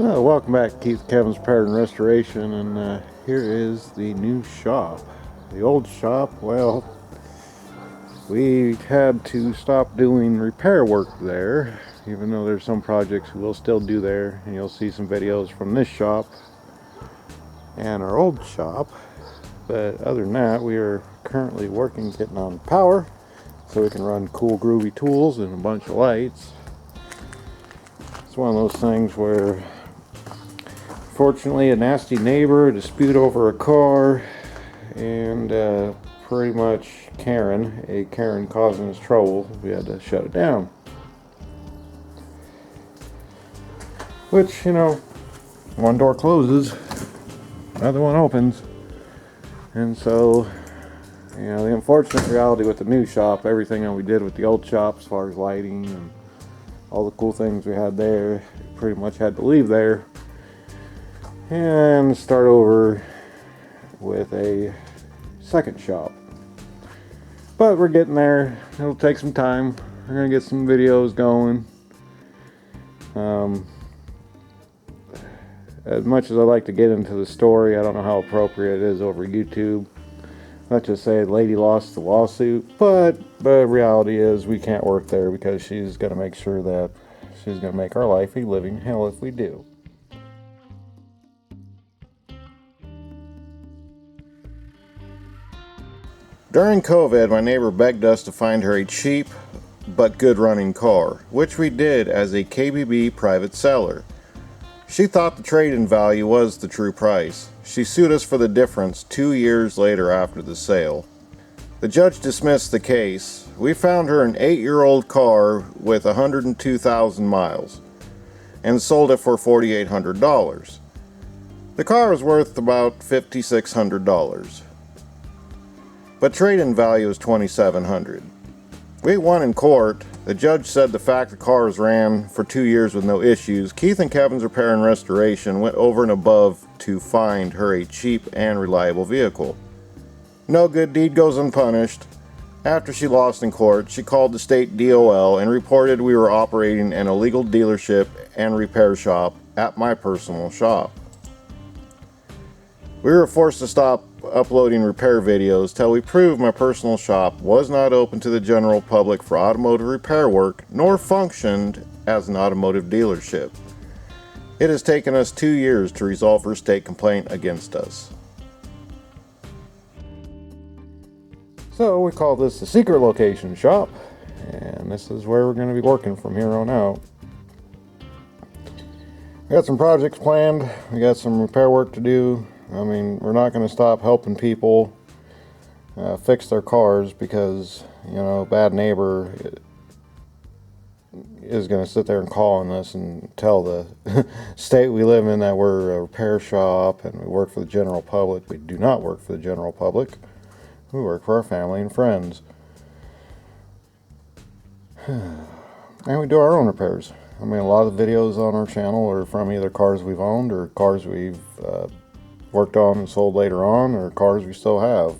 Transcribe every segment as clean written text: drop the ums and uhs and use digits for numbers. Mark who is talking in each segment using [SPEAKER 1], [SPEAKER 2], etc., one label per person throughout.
[SPEAKER 1] Well, welcome back to Keith Kevin's Repair and Restoration, and here is the new shop. The old shop, well, we had to stop doing repair work there, even though there's some projects we'll still do there, and you'll see some videos from this shop and our old shop. But other than that, we are currently working getting on power so we can run cool groovy tools and a bunch of lights. It's one of those things where fortunately a nasty neighbor, a dispute over a car, and pretty much Karen causing us trouble. We had to shut it down. Which, you know, one door closes, another one opens. And so, you know, the unfortunate reality with the new shop, everything that we did with the old shop as far as lighting and all the cool things we had there, pretty much had to leave there and start over with a second shop. But we're getting there. It'll take some time. We're gonna get some videos going. As much as I like to get into the story, I don't know how appropriate it is over YouTube. Let's just say the lady lost the lawsuit, but the reality is we can't work there because she's gonna make sure that she's gonna make our life a living hell if we do. During COVID, my neighbor begged us to find her a cheap but good running car, which we did as a KBB private seller. She thought the trade-in value was the true price. She sued us for the difference 2 years later after the sale. The judge dismissed the case. We found her an 8-year-old car with 102,000 miles and sold it for $4,800. The car was worth about $5,600. But trade-in value is $2,700. We won in court. The judge said the fact the cars ran for 2 years with no issues, Keith and Kevin's Repair and Restoration went over and above to find her a cheap and reliable vehicle. No good deed goes unpunished. After she lost in court, she called the state DOL and reported we were operating an illegal dealership and repair shop at my personal shop. We were forced to stop uploading repair videos till we proved my personal shop was not open to the general public for automotive repair work, nor functioned as an automotive dealership. It has taken us 2 years to resolve her state complaint against us. So we call this the secret location shop, and this is where we're going to be working from here on out. We got some projects planned, we got some repair work to do. I mean, we're not going to stop helping people fix their cars because, you know, a bad neighbor is going to sit there and call on us and tell the state we live in that we're a repair shop and we work for the general public. We do not work for the general public. We work for our family and friends. And we do our own repairs. I mean, a lot of the videos on our channel are from either cars we've owned or cars we've worked on and sold later on, or cars we still have,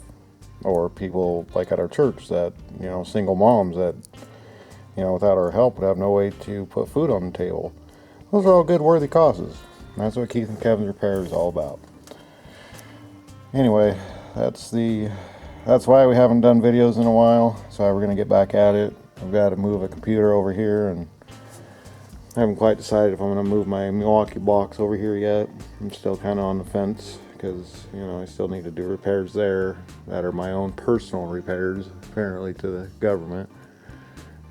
[SPEAKER 1] or people like at our church that, you know, single moms that, you know, without our help would have no way to put food on the table. Those are all good, worthy causes. That's what Keith and Kevin's Repair is all about. Anyway, that's why we haven't done videos in a while. That's why we're going to get back at it. I've got to move a computer over here, and I haven't quite decided if I'm going to move my Milwaukee box over here yet. I'm still kind of on the fence because, you know, I still need to do repairs there that are my own personal repairs, apparently, to the government.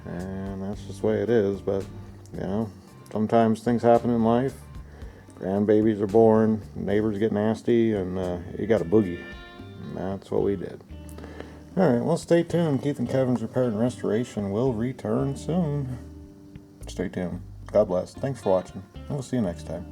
[SPEAKER 1] And that's just the way it is. But, you know, sometimes things happen in life. Grandbabies are born, neighbors get nasty, and you got a boogie. And that's what we did. Alright, well, stay tuned. Keith and Kevin's Repair and Restoration will return soon. Stay tuned. God bless. Thanks for watching. And we'll see you next time.